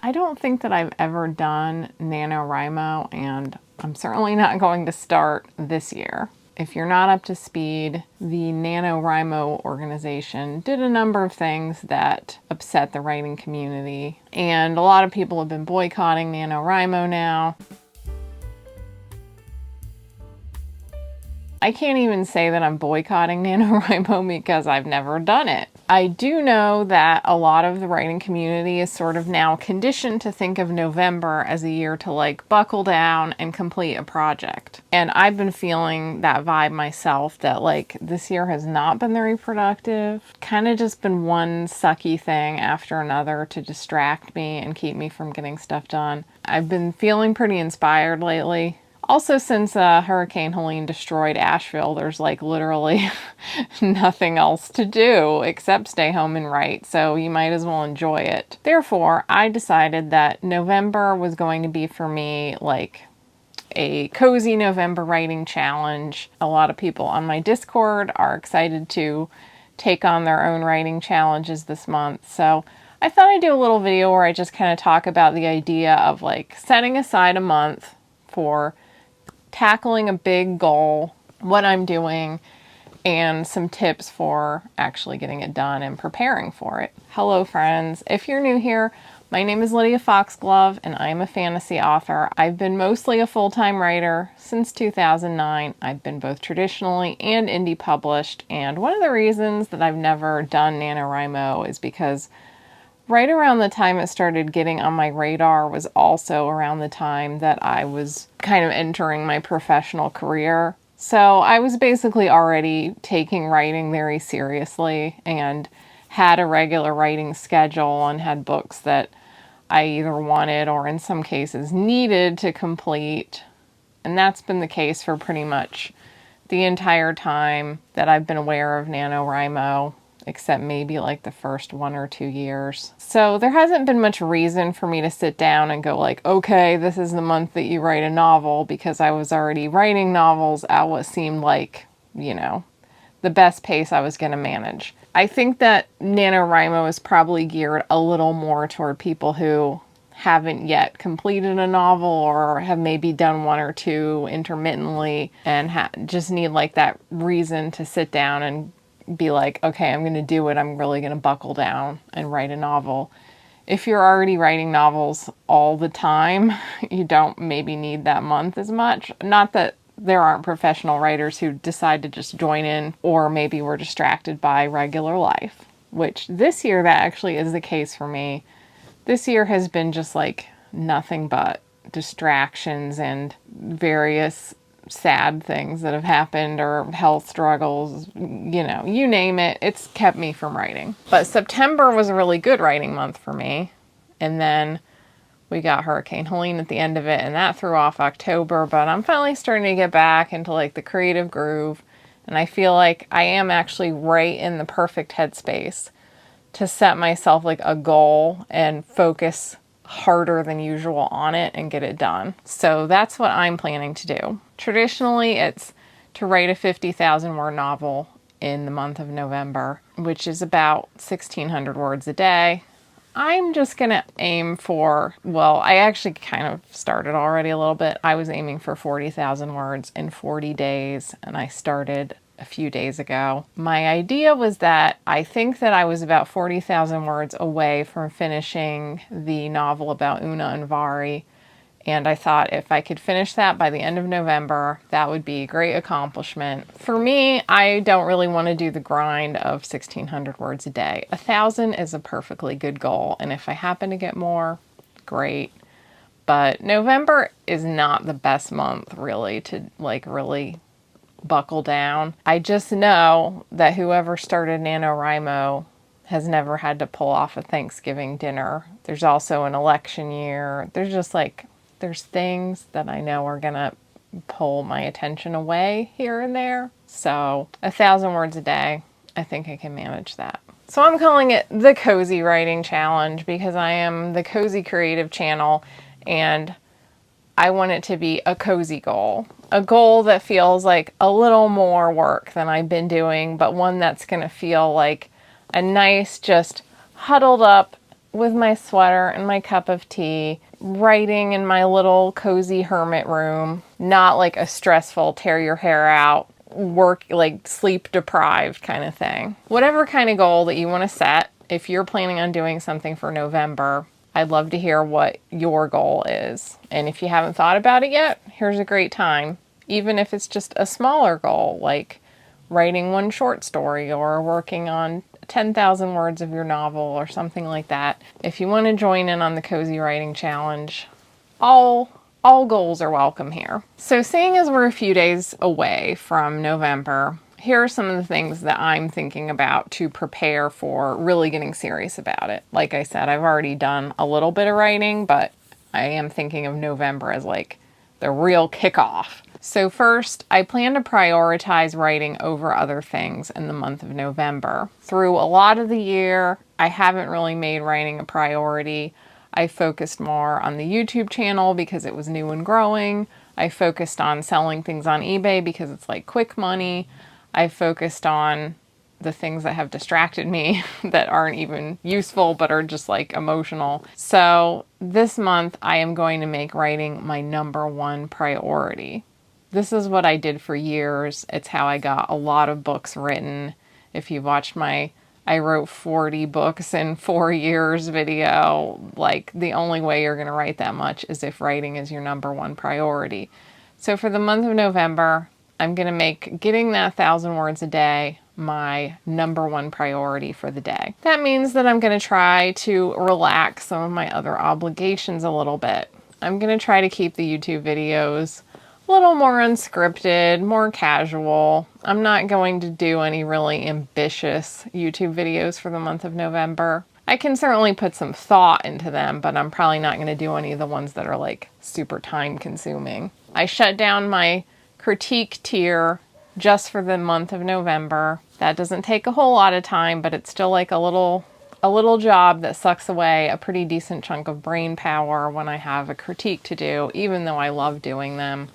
I don't think that I've ever done Nanowrimo, and I'm certainly not going to start this year. If you're not up to speed, the Nanowrimo organization did a number of things that upset the writing community, and a lot of people have been boycotting Nanowrimo now. I can't even say that I'm boycotting Nanowrimo because I've never done it. I do know that a lot of the writing community is sort of now conditioned to think of November as a year to like buckle down and complete a project. And I've been feeling that vibe myself, that like this year has not been very productive. Kind of just been one sucky thing after another to distract me and keep me from getting stuff done. I've been feeling pretty inspired lately. Also, since Hurricane Helene destroyed Asheville, there's like literally nothing else to do except stay home and write, so you might as well enjoy it. Therefore, I decided that November was going to be for me like a cozy November writing challenge. A lot of people on my Discord are excited to take on their own writing challenges this month, so I thought I'd do a little video where I just kind of talk about the idea of like setting aside a month for tackling a big goal, what I'm doing, and some tips for actually getting it done and preparing for it. Hello friends, if you're new here, my name is Lydia Foxglove and I'm a fantasy author. I've been mostly a full-time writer since 2009. I've been both traditionally and indie published, and one of the reasons that I've never done NaNoWriMo is because right around the time it started getting on my radar was also around the time that I was kind of entering my professional career. So I was basically already taking writing very seriously and had a regular writing schedule and had books that I either wanted or in some cases needed to complete. And that's been the case for pretty much the entire time that I've been aware of NaNoWriMo, except maybe like the first 1 or 2 years. So there hasn't been much reason for me to sit down and go like, okay, this is the month that you write a novel, because I was already writing novels at what seemed like, you know, the best pace I was going to manage. I think that NaNoWriMo is probably geared a little more toward people who haven't yet completed a novel or have maybe done 1 or 2 intermittently and just need like that reason to sit down and be like, okay, I'm going to do it. I'm really going to buckle down and write a novel. If you're already writing novels all the time, you don't maybe need that month as much. Not that there aren't professional writers who decide to just join in, or maybe were distracted by regular life, which this year that actually is the case for me. This year has been just like nothing but distractions and various sad things that have happened or health struggles, you know, you name it, it's kept me from writing. But September was a really good writing month for me. And then we got Hurricane Helene at the end of it, and that threw off October, but I'm finally starting to get back into like the creative groove. And I feel like I am actually right in the perfect headspace to set myself like a goal and focus harder than usual on it and get it done. So that's what I'm planning to do. Traditionally, it's to write a 50,000 word novel in the month of November, which is about 1,600 words a day. I'm just going to aim for, well, I actually kind of started already a little bit. I was aiming for 40,000 words in 40 days, and I started a few days ago. My idea was that I think that I was about 40,000 words away from finishing the novel about Una and Vari, and I thought if I could finish that by the end of November, that would be a great accomplishment. For me, I don't really want to do the grind of 1,600 words a day. 1,000 is a perfectly good goal, and if I happen to get more, great. But November is not the best month really to like really buckle down. I just know that whoever started NaNoWriMo has never had to pull off a Thanksgiving dinner. There's also an election year. There's just like, there's things that I know are gonna pull my attention away here and there. So 1,000 words a day, I think I can manage that. So I'm calling it the Cozy Writing Challenge because I am the Cozy Creative channel, and I want it to be a cozy goal. A goal that feels like a little more work than I've been doing, but one that's going to feel like a nice, just huddled up with my sweater and my cup of tea, writing in my little cozy hermit room, not like a stressful tear your hair out, work, like sleep deprived kind of thing. Whatever kind of goal that you want to set, if you're planning on doing something for November, I'd love to hear what your goal is. And if you haven't thought about it yet, here's a great time. Even if it's just a smaller goal, like writing one short story or working on 10,000 words of your novel or something like that. If you want to join in on the Cozy Writing Challenge, all goals are welcome here. So seeing as we're a few days away from November, here are some of the things that I'm thinking about to prepare for really getting serious about it. Like I said, I've already done a little bit of writing, but I am thinking of November as like the real kickoff. So first, I plan to prioritize writing over other things in the month of November. Through a lot of the year, I haven't really made writing a priority. I focused more on the YouTube channel because it was new and growing. I focused on selling things on eBay because it's like quick money. I focused on the things that have distracted me that aren't even useful but are just like emotional. So this month I am going to make writing my #1 priority. This is what I did for years. It's how I got a lot of books written. If you watched my I wrote 40 books in 4 years video, like the only way you're going to write that much is if writing is your #1 priority. So for the month of November, I'm going to make getting that 1,000 words a day my #1 priority for the day. That means that I'm going to try to relax some of my other obligations a little bit. I'm going to try to keep the YouTube videos a little more unscripted, more casual. I'm not going to do any really ambitious YouTube videos for the month of November. I can certainly put some thought into them, but I'm probably not going to do any of the ones that are like super time consuming. I shut down my critique tier just for the month of November. That doesn't take a whole lot of time, but it's still like a little job that sucks away a pretty decent chunk of brain power when I have a critique to do, even though I love doing them.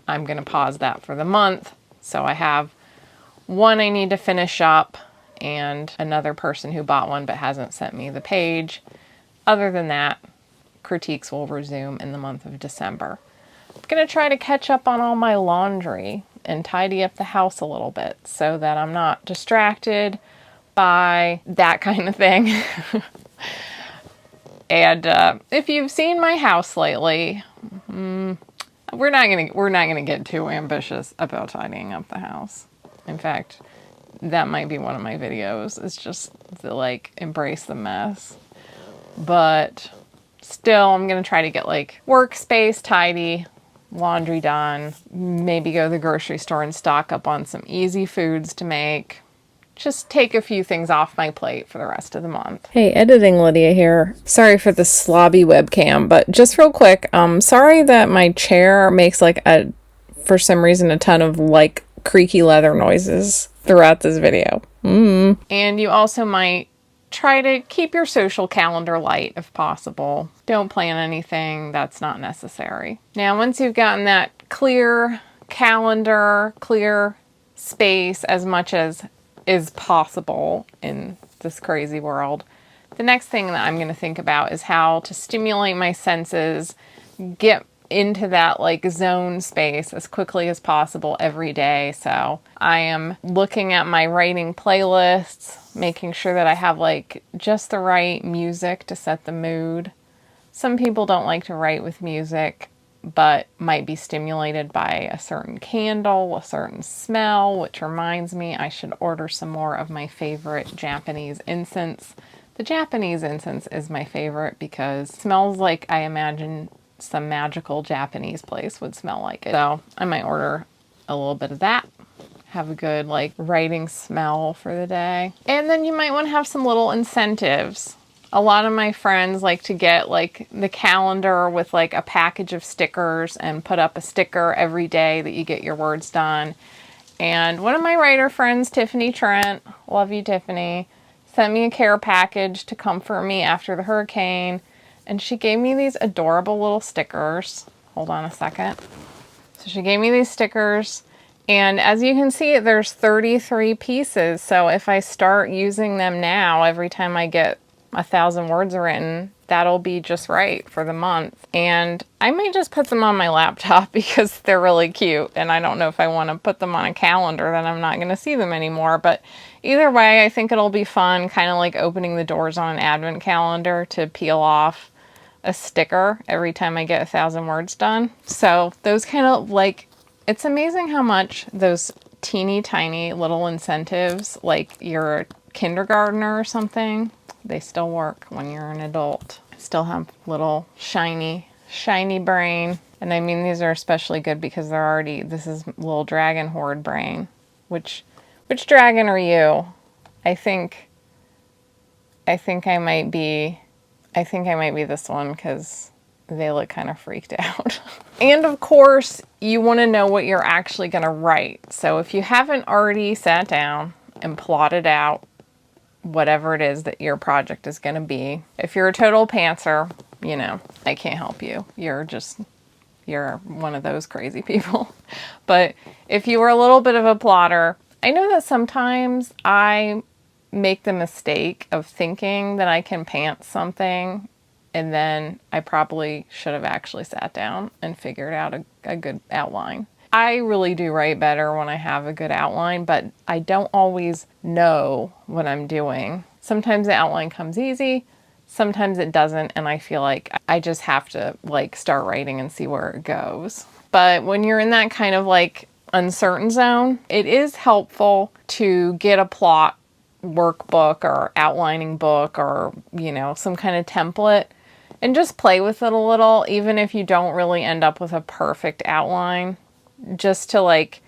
I'm going to pause that for the month. So I have one I need to finish up and another person who bought one but hasn't sent me the page. Other than that, critiques will resume in the month of December. I'm going to try to catch up on all my laundry and tidy up the house a little bit so that I'm not distracted by that kind of thing. And if you've seen my house lately, we're not gonna get too ambitious about tidying up the house. In fact, that might be one of my videos. It's just to like embrace the mess. But still, I'm gonna try to get like workspace tidy, laundry done, maybe go to the grocery store and stock up on some easy foods to make. Just take a few things off my plate for the rest of the month. Hey, editing Lydia here. Sorry for the slobby webcam, but just real quick, sorry that my chair makes for some reason, a ton of like creaky leather noises throughout this video. And you also might try to keep your social calendar light if possible. Don't plan anything that's not necessary. Now, once you've gotten that clear calendar, clear space as much as is possible in this crazy world, the next thing that I'm going to think about is how to stimulate my senses, get into that like zone space as quickly as possible every day. So I am looking at my writing playlists, making sure that I have like just the right music to set the mood. Some people don't like to write with music, but might be stimulated by a certain candle, a certain smell, which reminds me I should order some more of my favorite Japanese incense. The Japanese incense is my favorite because it smells like I imagine some magical Japanese place would smell like it. So I might order a little bit of that. Have a good like writing smell for the day. And then you might want to have some little incentives. A lot of my friends like to get like the calendar with like a package of stickers and put up a sticker every day that you get your words done. And one of my writer friends, Tiffany Trent, love you Tiffany, sent me a care package to comfort me after the hurricane. And she gave me these adorable little stickers. Hold on a second. So she gave me these stickers. And as you can see, there's 33 pieces. So if I start using them now, every time I get 1,000 words written, that'll be just right for the month. And I might just put them on my laptop because they're really cute. And I don't know if I want to put them on a calendar, then I'm not going to see them anymore. But either way, I think it'll be fun, kind of like opening the doors on an advent calendar to peel off a sticker every time I get 1,000 words done. So those kind of like, it's amazing how much those teeny tiny little incentives, like you're a kindergartner or something, they still work when you're an adult. Still have little shiny brain. And I mean, these are especially good because they're already, this is little dragon horde brain. Which dragon are you? I think I might be this one because they look kind of freaked out. And of course, you want to know what you're actually going to write. So if you haven't already sat down and plotted out whatever it is that your project is going to be, if you're a total pantser, you know, I can't help you. You're one of those crazy people. But if you were a little bit of a plotter, I know that sometimes I make the mistake of thinking that I can pants something, and then I probably should have actually sat down and figured out a good outline. I really do write better when I have a good outline, but I don't always know what I'm doing. Sometimes the outline comes easy, sometimes it doesn't, and I feel like I just have to like start writing and see where it goes. But when you're in that kind of like uncertain zone, it is helpful to get a plot workbook or outlining book or, you know, some kind of template and just play with it a little, even if you don't really end up with a perfect outline, just to like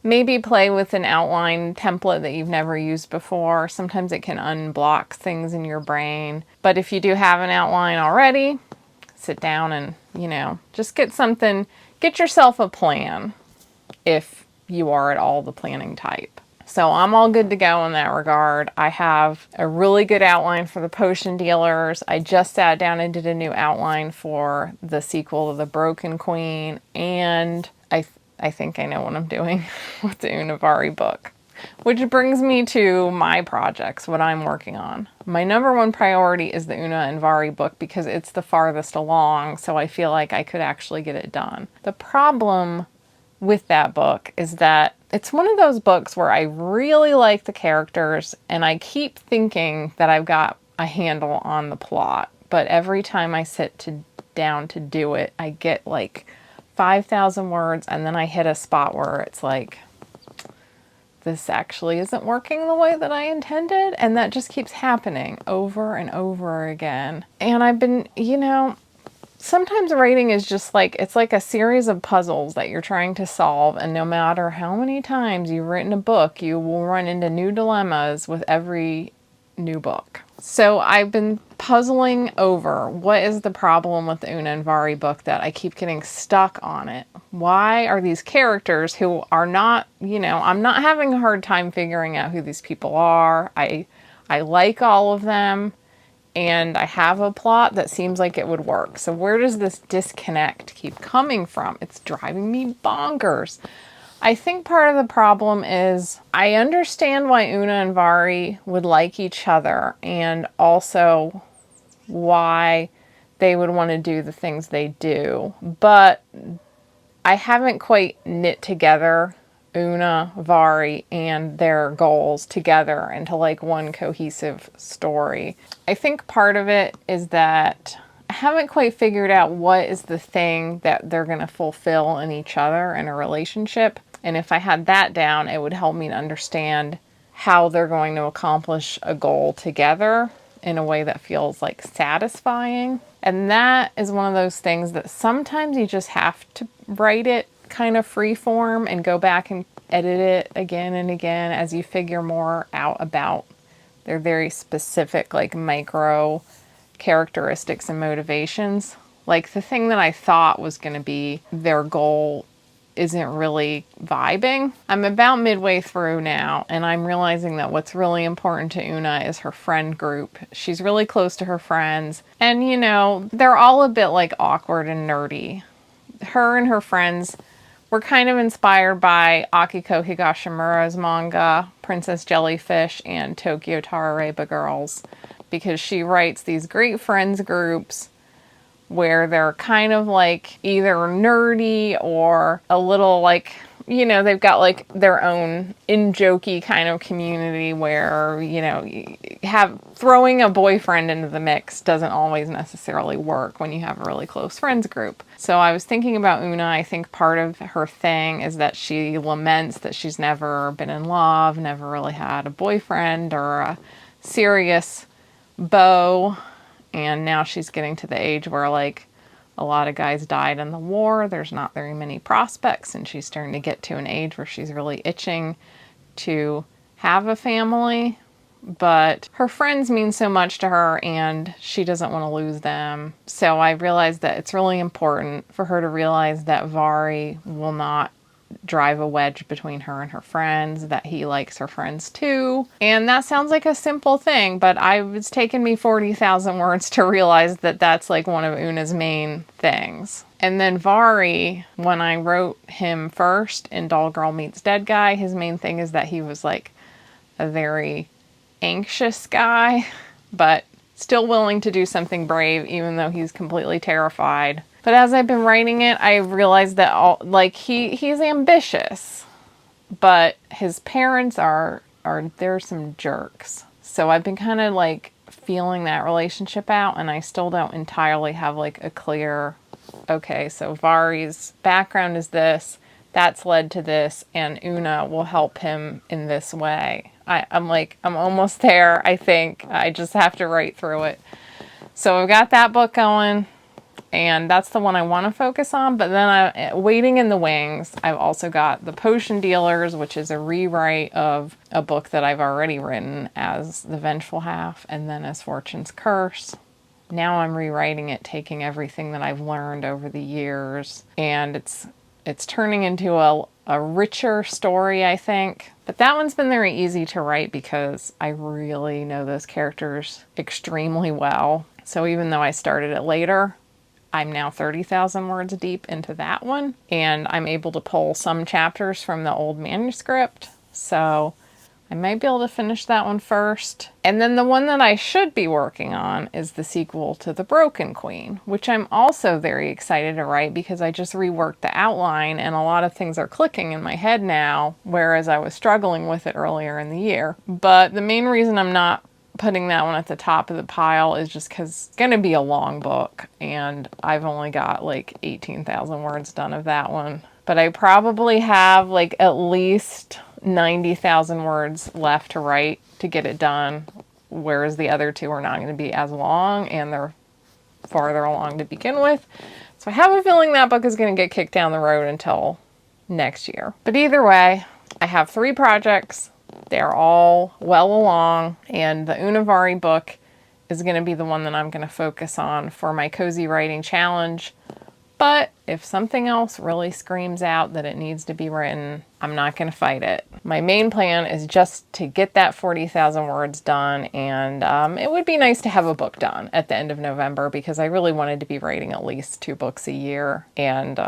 maybe play with an outline template that you've never used before. Sometimes it can unblock things in your brain. But if you do have an outline already, sit down and, you know, just get yourself a plan if you are at all the planning type. So I'm all good to go in that regard. I have a really good outline for the potion dealers. I just sat down and did a new outline for the sequel to The Broken Queen. And I think I know what I'm doing with the Unavari book. Which brings me to my projects, what I'm working on. My number one priority is the Una and Vari book because it's the farthest along, so I feel like I could actually get it done. The problem with that book is that it's one of those books where I really like the characters and I keep thinking that I've got a handle on the plot, but every time I sit down to do it, I get like 5,000 words and then I hit a spot where it's like, this actually isn't working the way that I intended, and that just keeps happening over and over again. And I've been, you know, sometimes writing is just like, it's like a series of puzzles that you're trying to solve, and no matter how many times you've written a book, you will run into new dilemmas with every new book. So I've been puzzling over what is the problem with the Una and Vari book that I keep getting stuck on it. Why are these characters who are not, you know, I'm not having a hard time figuring out who these people are. I like all of them. And I have a plot that seems like it would work. So where does this disconnect keep coming from? It's driving me bonkers. I think part of the problem is I understand why Una and Vari would like each other and also why they would want to do the things they do. But I haven't quite knit together Una, Vari, and their goals together into like one cohesive story. I think part of it is that I haven't quite figured out what is the thing that they're going to fulfill in each other in a relationship. And if I had that down, it would help me to understand how they're going to accomplish a goal together in a way that feels like satisfying. And that is one of those things that sometimes you just have to write it kind of free form and go back and edit it again and again as you figure more out about their very specific like micro characteristics and motivations. Like the thing that I thought was going to be their goal isn't really vibing. I'm about midway through now, and I'm realizing that what's really important to Una is her friend group. She's really close to her friends, and you know, they're all a bit like awkward and nerdy. Her and her friends were kind of inspired by Akiko Higashimura's manga, Princess Jellyfish and Tokyo Tarareba Girls, because she writes these great friends groups where they're kind of like either nerdy or a little like, you know, they've got like their own in-jokey kind of community where, you know, throwing a boyfriend into the mix doesn't always necessarily work when you have a really close friends group. So I was thinking about Una. I think part of her thing is that she laments that she's never been in love, never really had a boyfriend or a serious beau. And now she's getting to the age where, like, a lot of guys died in the war. There's not very many prospects, and she's starting to get to an age where she's really itching to have a family. But her friends mean so much to her, and she doesn't want to lose them. So I realized that it's really important for her to realize that Vari will not drive a wedge between her and her friends, that he likes her friends too. And that sounds like a simple thing, but it's taken me 40,000 words to realize that that's like one of Una's main things. And then Vari, when I wrote him first in Doll Girl Meets Dead Guy, his main thing is that he was like a very anxious guy, but still willing to do something brave even though he's completely terrified. But as I've been writing it, I realized that he's ambitious, but his parents they're some jerks. So I've been kind of like feeling that relationship out, and I still don't entirely have like a clear, okay, so Vari's background is this, that's led to this, and Una will help him in this way. I'm almost there, I think. I just have to write through it. So I've got that book going. And that's the one I want to focus on. But then waiting in the wings, I've also got The Potion Dealers, which is a rewrite of a book that I've already written as The Vengeful Half and then as Fortune's Curse. Now I'm rewriting it, taking everything that I've learned over the years. And it's turning into a richer story, I think. But that one's been very easy to write because I really know those characters extremely well. So even though I started it later, I'm now 30,000 words deep into that one, and I'm able to pull some chapters from the old manuscript, so I might be able to finish that one first. And then the one that I should be working on is the sequel to The Broken Queen, which I'm also very excited to write because I just reworked the outline and a lot of things are clicking in my head now, whereas I was struggling with it earlier in the year. But the main reason I'm not putting that one at the top of the pile is just because it's going to be a long book, and I've only got like 18,000 words done of that one. But I probably have like at least 90,000 words left to write to get it done, whereas the other two are not going to be as long, and they're farther along to begin with. So I have a feeling that book is going to get kicked down the road until next year. But either way, I have 3 projects. They're all well along, and the Una Vari book is going to be the one that I'm going to focus on for my Cozy Writing Challenge. But if something else really screams out that it needs to be written, I'm not going to fight it. My main plan is just to get that 40,000 words done, and it would be nice to have a book done at the end of November because I really wanted to be writing at least 2 books a year, and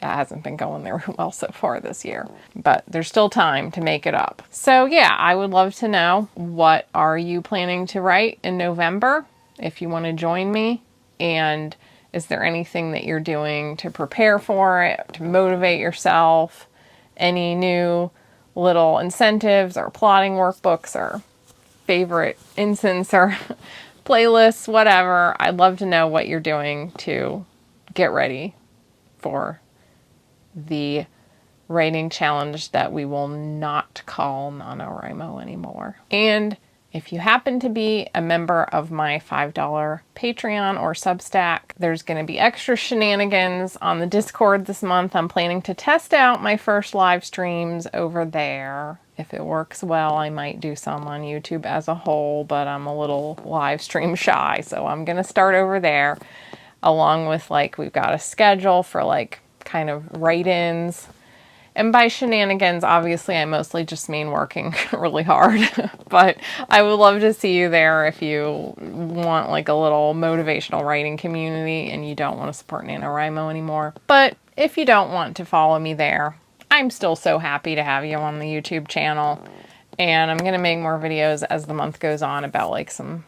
it hasn't been going very well so far this year, but there's still time to make it up. So yeah, I would love to know, what are you planning to write in November if you want to join me? And is there anything that you're doing to prepare for it, to motivate yourself? Any new little incentives or plotting workbooks or favorite incense or playlists, whatever. I'd love to know what you're doing to get ready for the writing challenge that we will not call Nanowrimo anymore. And if you happen to be a member of my $5 Patreon or Substack, there's going to be extra shenanigans on the Discord this month. I'm planning to test out my first live streams over there. If it works well, I might do some on YouTube as a whole, but I'm a little live stream shy, so I'm going to start over there, along with we've got a schedule for kind of write-ins. And by shenanigans, obviously, I mostly just mean working really hard. But I would love to see you there if you want a little motivational writing community and you don't want to support NaNoWriMo anymore. But if you don't want to follow me there, I'm still so happy to have you on the YouTube channel. And I'm going to make more videos as the month goes on about like some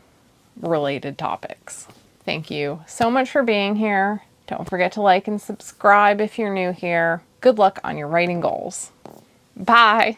related topics. Thank you so much for being here. Don't forget to like and subscribe if you're new here. Good luck on your writing goals. Bye.